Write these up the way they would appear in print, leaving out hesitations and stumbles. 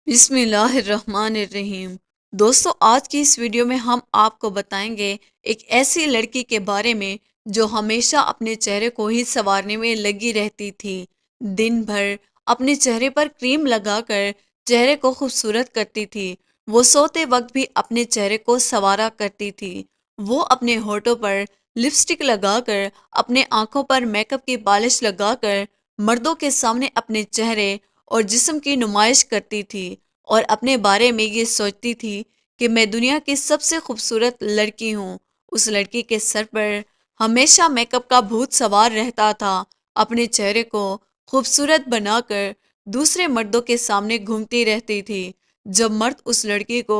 بسم اللہ الرحمن الرحیم۔ دوستو، آج کی اس ویڈیو میں ہم آپ کو بتائیں گے ایک ایسی لڑکی کے بارے میں جو ہمیشہ اپنے چہرے کو ہی سنوارنے میں لگی رہتی تھی۔ دن بھر اپنے چہرے پر کریم لگا کر چہرے کو خوبصورت کرتی تھی۔ وہ سوتے وقت بھی اپنے چہرے کو سنوارا کرتی تھی۔ وہ اپنے ہونٹوں پر لپسٹک لگا کر، اپنے آنکھوں پر میک اپ کی پالش لگا کر مردوں کے سامنے اپنے چہرے اور جسم کی نمائش کرتی تھی، اور اپنے بارے میں یہ سوچتی تھی کہ میں دنیا کی سب سے خوبصورت لڑکی ہوں۔ اس لڑکی کے سر پر ہمیشہ میک اپ کا بھوت سوار رہتا تھا۔ اپنے چہرے کو خوبصورت بنا کر دوسرے مردوں کے سامنے گھومتی رہتی تھی۔ جب مرد اس لڑکی کو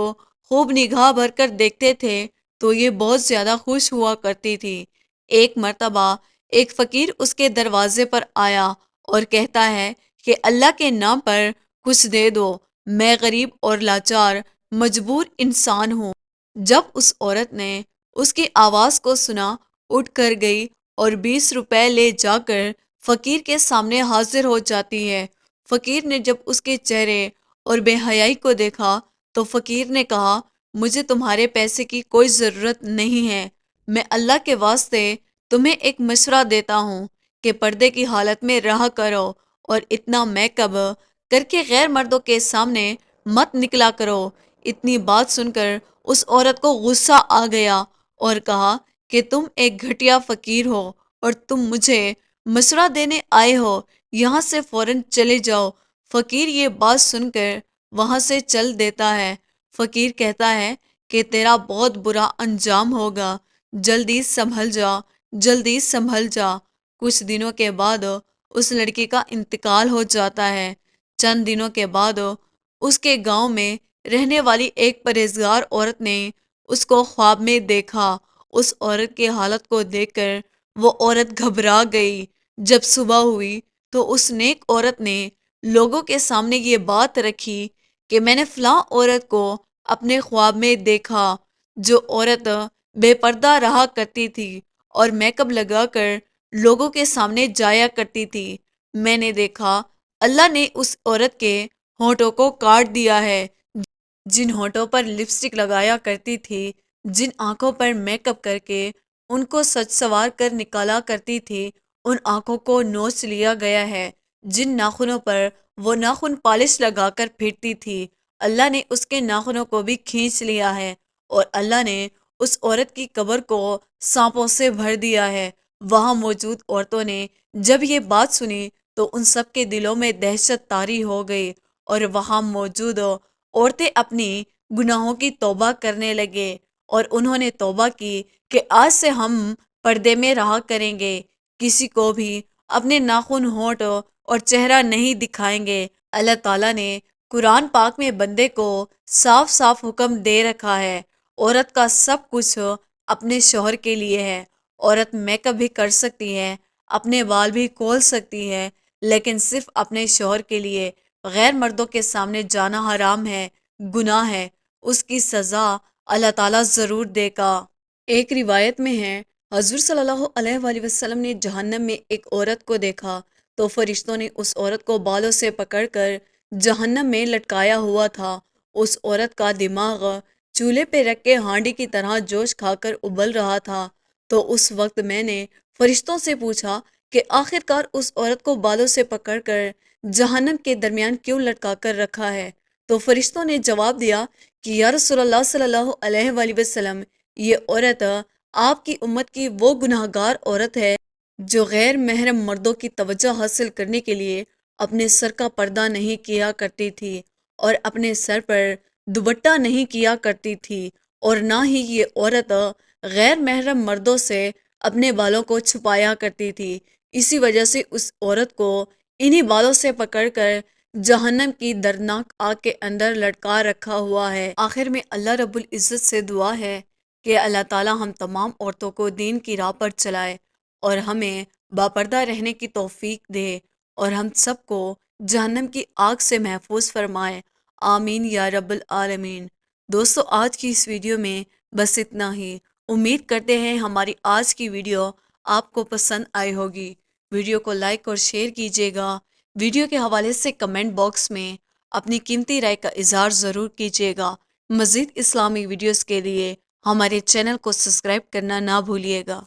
خوب نگاہ بھر کر دیکھتے تھے تو یہ بہت زیادہ خوش ہوا کرتی تھی۔ ایک مرتبہ ایک فقیر اس کے دروازے پر آیا اور کہتا ہے کہ اللہ کے نام پر کچھ دے دو، میں غریب اور لاچار مجبور انسان ہوں۔ جب اس عورت نے اس کی آواز کو سنا، اٹھ کر گئی اور 20 روپے لے جا کر فقیر کے سامنے حاضر ہو جاتی ہے۔ فقیر نے جب اس کے چہرے اور بے حیائی کو دیکھا تو فقیر نے کہا، مجھے تمہارے پیسے کی کوئی ضرورت نہیں ہے، میں اللہ کے واسطے تمہیں ایک مشورہ دیتا ہوں کہ پردے کی حالت میں رہا کرو اور اتنا میک اپ کر کے غیر مردوں کے سامنے مت نکلا کرو۔ اتنی بات سن کر اس عورت کو غصہ آ گیا اور کہا کہ تم ایک گھٹیا فقیر ہو اور تم مجھے مشورہ دینے آئے ہو، یہاں سے فوراً چلے جاؤ۔ فقیر یہ بات سن کر وہاں سے چل دیتا ہے۔ فقیر کہتا ہے کہ تیرا بہت برا انجام ہوگا، جلدی سنبھل جا، جلدی سنبھل جا۔ کچھ دنوں کے بعد اس لڑکی کا انتقال ہو جاتا ہے۔ چند دنوں کے بعد اس کے گاؤں میں رہنے والی ایک پرہیزگار عورت نے اس کو خواب میں دیکھا۔ اس عورت کی حالت کو دیکھ کر وہ عورت گھبرا گئی۔ جب صبح ہوئی تو اس نیک عورت نے لوگوں کے سامنے یہ بات رکھی کہ میں نے فلاں عورت کو اپنے خواب میں دیکھا، جو عورت بے پردہ رہا کرتی تھی اور میک اپ لگا کر لوگوں کے سامنے جایا کرتی تھی۔ میں نے دیکھا اللہ نے اس عورت کے ہونٹوں کو کاٹ دیا ہے۔ جن ہونٹوں پر لپسٹک لگایا کرتی تھی، جن آنکھوں پر میک اپ کر کے ان کو سج سوار کر نکالا کرتی تھی، ان آنکھوں کو نوچ لیا گیا ہے۔ جن ناخنوں پر وہ ناخن پالش لگا کر پھرتی تھی، اللہ نے اس کے ناخنوں کو بھی کھینچ لیا ہے، اور اللہ نے اس عورت کی قبر کو سانپوں سے بھر دیا ہے۔ وہاں موجود عورتوں نے جب یہ بات سنی تو ان سب کے دلوں میں دہشت طاری ہو گئی، اور وہاں موجود عورتیں اپنی گناہوں کی توبہ کرنے لگے، اور انہوں نے توبہ کی کہ آج سے ہم پردے میں رہا کریں گے، کسی کو بھی اپنے ناخن، ہونٹ اور چہرہ نہیں دکھائیں گے۔ اللہ تعالیٰ نے قرآن پاک میں بندے کو صاف صاف حکم دے رکھا ہے، عورت کا سب کچھ اپنے شوہر کے لیے ہے۔ عورت میک اپ بھی کر سکتی ہے، اپنے بال بھی کھول سکتی ہے، لیکن صرف اپنے شوہر کے لیے۔ غیر مردوں کے سامنے جانا حرام ہے، گناہ ہے، اس کی سزا اللہ تعالیٰ ضرور دے گا۔ ایک روایت میں ہے، حضور صلی اللہ علیہ وآلہ وسلم نے جہنم میں ایک عورت کو دیکھا تو فرشتوں نے اس عورت کو بالوں سے پکڑ کر جہنم میں لٹکایا ہوا تھا۔ اس عورت کا دماغ چولہے پہ رکھ کے ہانڈی کی طرح جوش کھا کر ابل رہا تھا۔ تو اس وقت میں نے فرشتوں سے پوچھا کہ آخر کار اس عورت کو بالوں سے پکڑ کر جہنم کے درمیان کیوں لٹکا کر رکھا ہے؟ تو فرشتوں نے جواب دیا کہ یا رسول اللہ صلی اللہ علیہ وآلہ وسلم، یہ عورت آپ کی امت کی وہ گناہگار عورت ہے جو غیر محرم مردوں کی توجہ حاصل کرنے کے لیے اپنے سر کا پردہ نہیں کیا کرتی تھی، اور اپنے سر پر دوپٹہ نہیں کیا کرتی تھی، اور نہ ہی یہ عورت غیر محرم مردوں سے اپنے بالوں کو چھپایا کرتی تھی۔ اسی وجہ سے اس عورت کو انہی بالوں سے پکڑ کر جہنم کی دردناک آگ کے اندر لٹکا رکھا ہوا ہے۔ آخر میں اللہ رب العزت سے دعا ہے کہ اللہ تعالی ہم تمام عورتوں کو دین کی راہ پر چلائے اور ہمیں باپردہ رہنے کی توفیق دے، اور ہم سب کو جہنم کی آگ سے محفوظ فرمائے، آمین یا رب العالمین۔ دوستو، آج کی اس ویڈیو میں بس اتنا ہی۔ امید کرتے ہیں ہماری آج کی ویڈیو آپ کو پسند آئی ہوگی۔ ویڈیو کو لائک اور شیئر کیجیے گا۔ ویڈیو کے حوالے سے کمنٹ باکس میں اپنی قیمتی رائے کا اظہار ضرور کیجیے گا۔ مزید اسلامی ویڈیوز کے لیے ہمارے چینل کو سبسکرائب کرنا نہ بھولیے گا۔